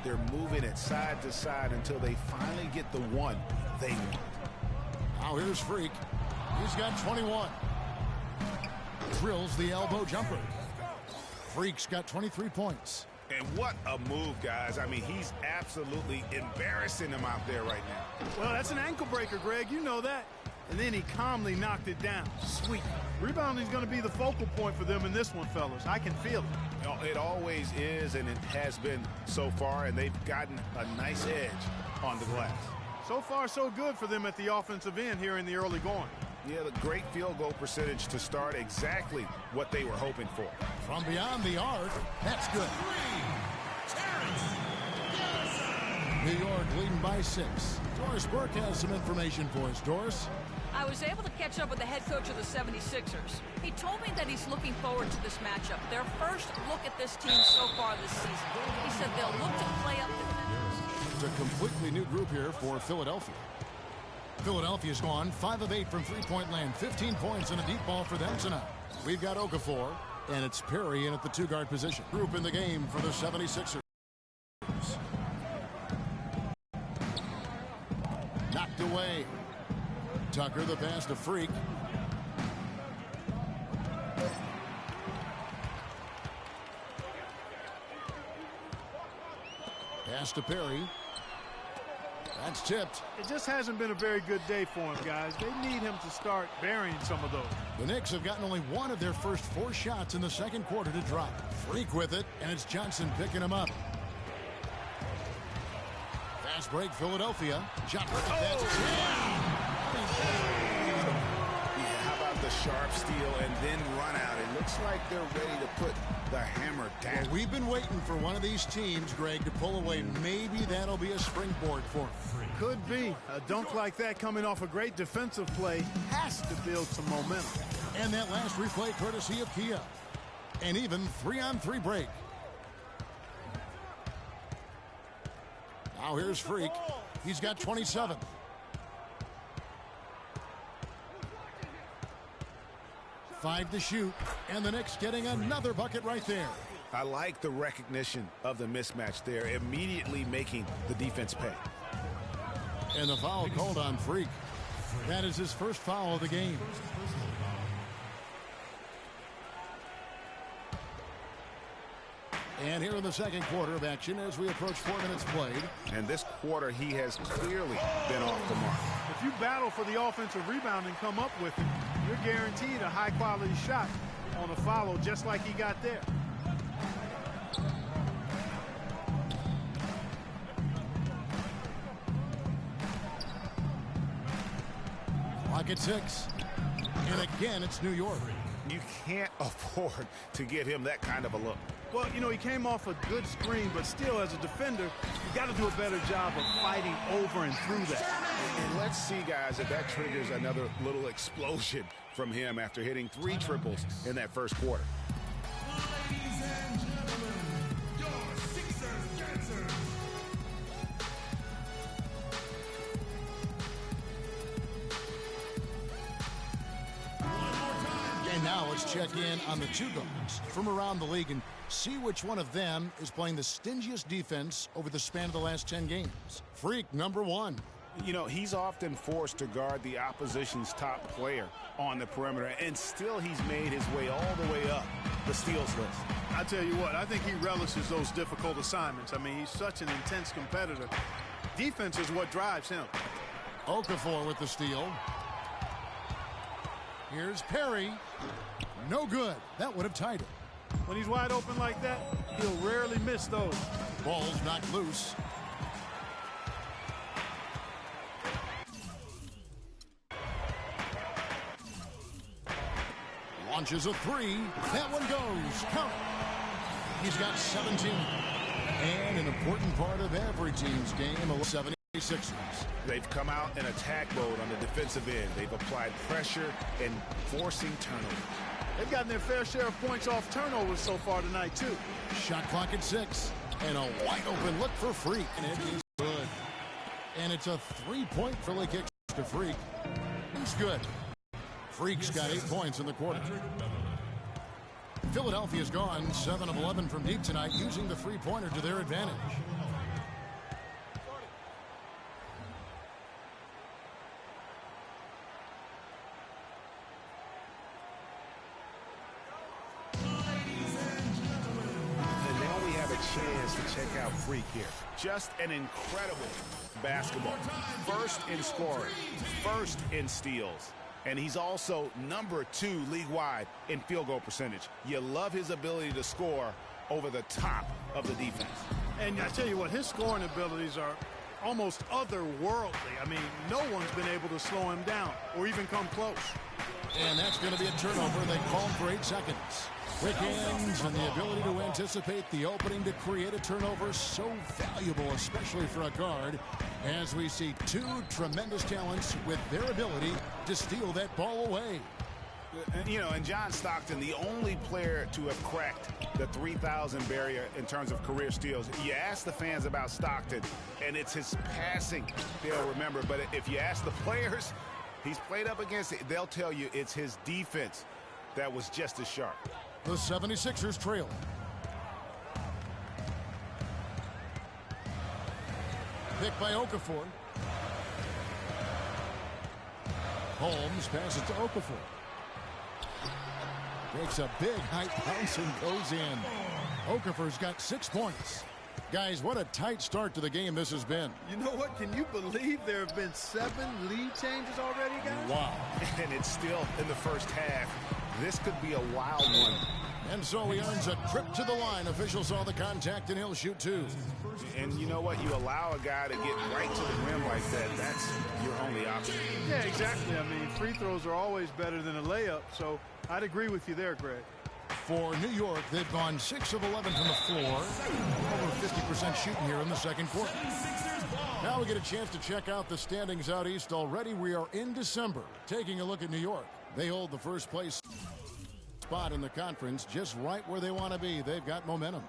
They're moving it side to side until they finally get the one they want. Now here's Freak. He's got 21. Drills the elbow jumper. Freak's got 23 points. And what a move, guys. I mean, he's absolutely embarrassing them out there right now. Well, that's an ankle breaker, Greg. You know that. And then he calmly knocked it down. Sweet. Rebounding is going to be the focal point for them in this one, fellas. I can feel it. You know, it always is, and it has been so far, and they've gotten a nice edge on the glass. So far, so good for them at the offensive end here in the early going. Yeah, the great field goal percentage to start exactly what they were hoping for. From beyond the arc, that's good. New York leading by 6. Doris Burke has some information for us. Doris? I was able to catch up with the head coach of the 76ers. He told me that he's looking forward to this matchup. Their first look at this team so far this season. He said they'll look to play up the... It's a completely new group here for Philadelphia. Philadelphia's gone 5 of 8 from three-point land. 15 points and a deep ball for them tonight. We've got Okafor, and it's Perry in at the two-guard position. Group in the game for the 76ers. Knocked away. Tucker the pass to Freak. Pass to Perry. That's tipped. It just hasn't been a very good day for him, guys. They need him to start burying some of those. The Knicks have gotten only one of their first 4 shots in the second quarter to drop. Freak with it, and it's Johnson picking him up. Fast break, Philadelphia. Shot. How about the sharp steal and then run out? It looks like they're ready to put the hammer down. Well, we've been waiting for one of these teams, Greg, to pull away. Maybe that'll be a springboard for them. Could be. A dunk like that coming off a great defensive play has to build some momentum. And that last replay courtesy of Kia. An even 3-on-3 break. Now here's Freak. He's got 27. Five to shoot, and the Knicks getting another bucket right there. I like the recognition of the mismatch there, immediately making the defense pay. And the foul called on Freak. That is his first foul of the game. And here in the second quarter of action as we approach 4 minutes played. And this quarter, he has clearly been off the mark. If you battle for the offensive rebound and come up with it, you're guaranteed a high-quality shot on a follow just like he got there. Clock at 6. And again, it's New York. You can't afford to give him that kind of a look. Well, you know, he came off a good screen, but still, as a defender, you got to do a better job of fighting over and through that. And let's see, guys, if that triggers another little explosion from him after hitting 3 triples in that first quarter. Ladies and gentlemen, your Sixers dancers. And now let's check in on the 2 guards from around the league and see which one of them is playing the stingiest defense over the span of the last 10 games. Freak, number 1. You know, he's often forced to guard the opposition's top player on the perimeter, and still he's made his way all the way up the steals list. I tell you what, I think he relishes those difficult assignments. I mean, he's such an intense competitor. Defense is what drives him. Okafor with the steal. Here's Perry. No good. That would have tied it. When he's wide open like that, he'll rarely miss those. Ball's knocked loose. Launches a 3. That one goes. Count it. He's got 17. And an important part of every team's game, 76ers. They've come out in attack mode on the defensive end. They've applied pressure and forcing turnovers. They've gotten their fair share of points off turnovers so far tonight, too. Shot clock at 6. And a wide open look for Freak. And it is good. And it's a 3-point Philly kick to Freak. He's good. Freak's got 8 points in the quarter. Philadelphia's gone 7 of 11 from deep tonight, using the 3-pointer to their advantage. chance to check out Freak here. Just an incredible basketball. First in scoring, first in steals. And he's also number 2 league-wide in field goal percentage. You love his ability to score over the top of the defense. And I tell you what, his scoring abilities are almost otherworldly. I mean, no one's been able to slow him down or even come close. And that's going to be a turnover. They called for 8 seconds. Quick hands and the ability to anticipate the opening to create a turnover, so valuable, especially for a guard, as we see 2 tremendous talents with their ability to steal that ball away. You know, and John Stockton, the only player to have cracked the 3,000 barrier in terms of career steals. You ask the fans about Stockton, and it's his passing they'll remember. But if you ask the players he's played up against, they'll tell you it's his defense that was just as sharp. The 76ers trail. Picked by Okafor. Holmes passes to Okafor. Takes a big high bounce and goes in. Okafor's got 6 points. Guys, what a tight start to the game this has been. You know what? Can you believe there have been 7 lead changes already, guys? Wow. And it's still in the first half. This could be a wild one. And so he earns a trip to the line. Officials saw the contact, and he'll shoot 2. And you know what? You allow a guy to get right to the rim like that. That's your only option. Yeah, exactly. I mean, free throws are always better than a layup, so I'd agree with you there, Greg. For New York, they've gone 6 of 11 from the floor. Over 50% shooting here in the second quarter. Now we get a chance to check out the standings out east. Already we are in December. Taking a look at New York. They hold the first place spot in the conference, just right where they want to be. They've got momentum.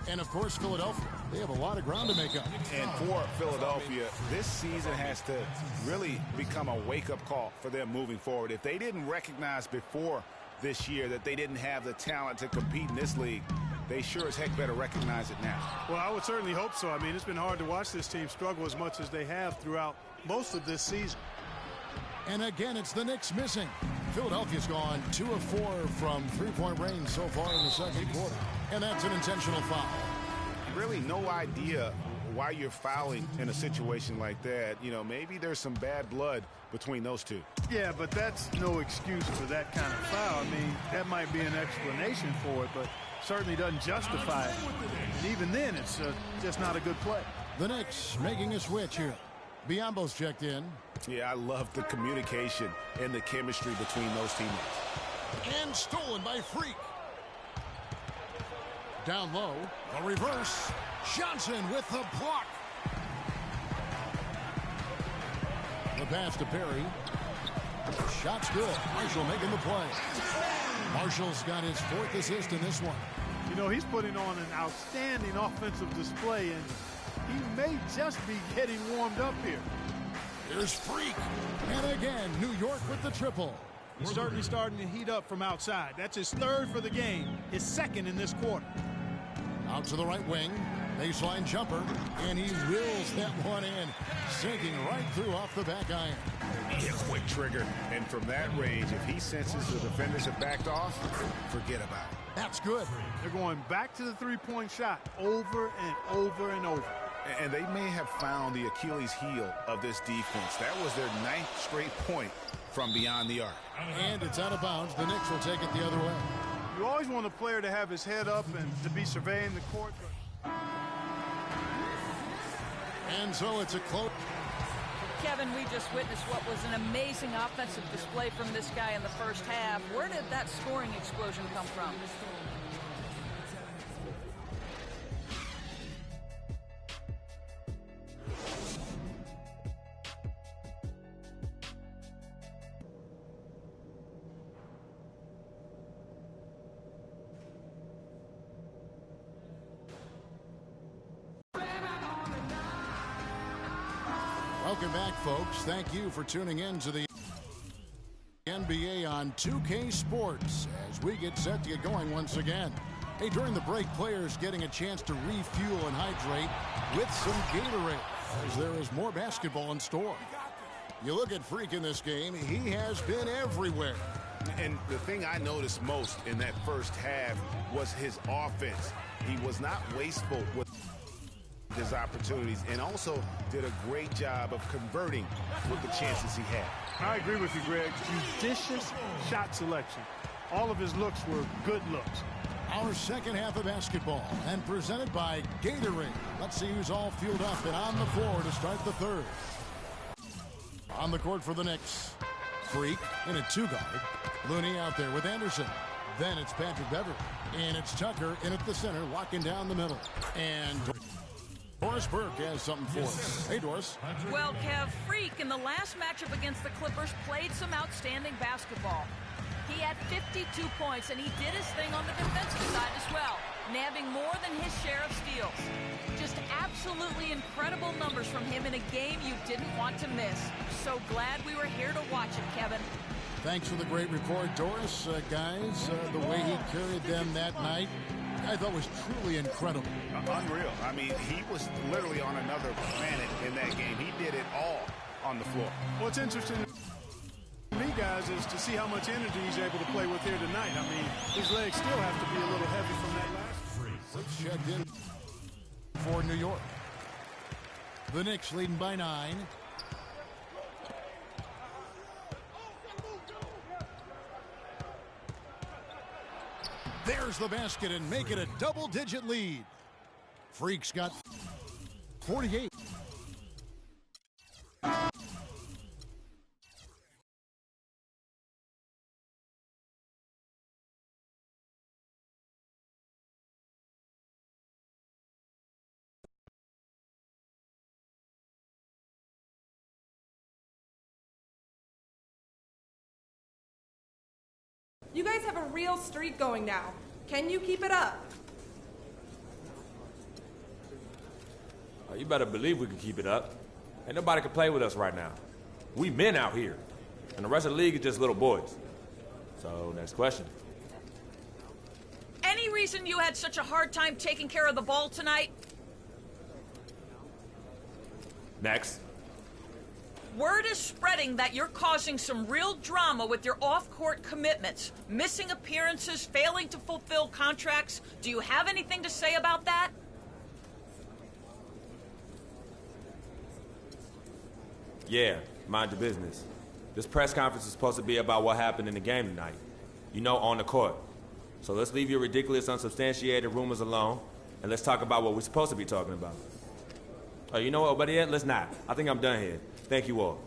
And of course, Philadelphia. They have a lot of ground to make up. And for Philadelphia, this season has to really become a wake-up call for them moving forward. If they didn't recognize before this year that they didn't have the talent to compete in this league, they sure as heck better recognize it now. Well, I would certainly hope so. I mean, it's been hard to watch this team struggle as much as they have throughout most of this season. And again, it's the Knicks missing. Philadelphia's gone 2 of 4 from three-point range so far in the second quarter. And that's an intentional foul. Really no idea why you're fouling in a situation like that. You know, maybe there's some bad blood between those two. Yeah, but that's no excuse for that kind of foul. I mean, that might be an explanation for it, but certainly doesn't justify it. And even then, it's just not a good play. The Knicks making a switch here. Biombo's checked in. Yeah, I love the communication and the chemistry between those teammates. And stolen by Freak. Down low, a reverse. Johnson with the block. The pass to Perry. Shot's good. Marshall making the play. Marshall's got his 4th assist in this one. You know, he's putting on an outstanding offensive display, and he may just be getting warmed up here. Here's Freak. And again, New York with the triple. He's certainly starting to heat up from outside. That's his 3rd for the game, his 2nd in this quarter. Out to the right wing. Baseline jumper. And he wills that one in. Sinking right through off the back iron. A quick trigger. And from that range, if he senses the defenders have backed off, forget about it. That's good. They're going back to the three-point shot over and over and over. And they may have found the Achilles heel of this defense. That was their 9th straight point from beyond the arc. And it's out of bounds. The Knicks will take it the other way. You always want a player to have his head up and to be surveying the court. And so it's a close. Kevin, we just witnessed what was an amazing offensive display from this guy in the first half. Where did that scoring explosion come from? Welcome back, folks. Thank you for tuning in to the NBA on 2K Sports as we get set to get going once again. Hey, during the break, players getting a chance to refuel and hydrate with some Gatorade as there is more basketball in store. You look at Freak in this game, he has been everywhere. And the thing I noticed most in that first half was his offense. He was not wasteful with his opportunities and also did a great job of converting with the chances he had. I agree with you, Greg. Judicious shot selection. All of his looks were good looks. Our second half of basketball, and presented by Gatorade. Let's see who's all fueled up and on the floor to start the third. On the court for the Knicks, Freak in a two-guard. Looney out there with Anderson. Then it's Patrick Beverly. And it's Tucker in at the center, locking down the middle. And Doris Burke has something for us. Hey, Doris. Well, Kev, Freak in the last matchup against the Clippers played some outstanding basketball. He had 52 points, and he did his thing on the defensive side as well, nabbing more than his share of steals. Just absolutely incredible numbers from him in a game you didn't want to miss. So glad we were here to watch it, Kevin. Thanks for the great report, Doris. Guys, the way he carried them that night, I thought was truly incredible. Unreal. I mean, he was literally on another planet in that game. He did it all on the floor. What's interesting to me, guys, is to see how much energy he's able to play with here tonight. I mean, his legs still have to be a little heavy from that last. Let's check in for New York. The Knicks leading by 9. There's the basket and make it a double-digit lead. Freak's got 48. You guys have a real streak going now. Can you keep it up? You better believe we can keep it up. Ain't nobody can play with us right now. We men out here. And the rest of the league is just little boys. So, next question. Any reason you had such a hard time taking care of the ball tonight? Next. Word is spreading that you're causing some real drama with your off-court commitments, missing appearances, failing to fulfill contracts. Do you have anything to say about that? Yeah, mind your business. This press conference is supposed to be about what happened in the game tonight. You know, on the court. So let's leave your ridiculous, unsubstantiated rumors alone, and let's talk about what we're supposed to be talking about. Oh, you know what, better yet, let's not. I think I'm done here. Thank you all.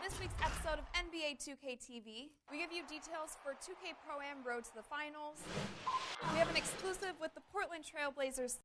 this week's episode of NBA 2K TV, we give you details for 2K Pro-Am Road to the Finals. We have an exclusive with the Portland Trail Blazers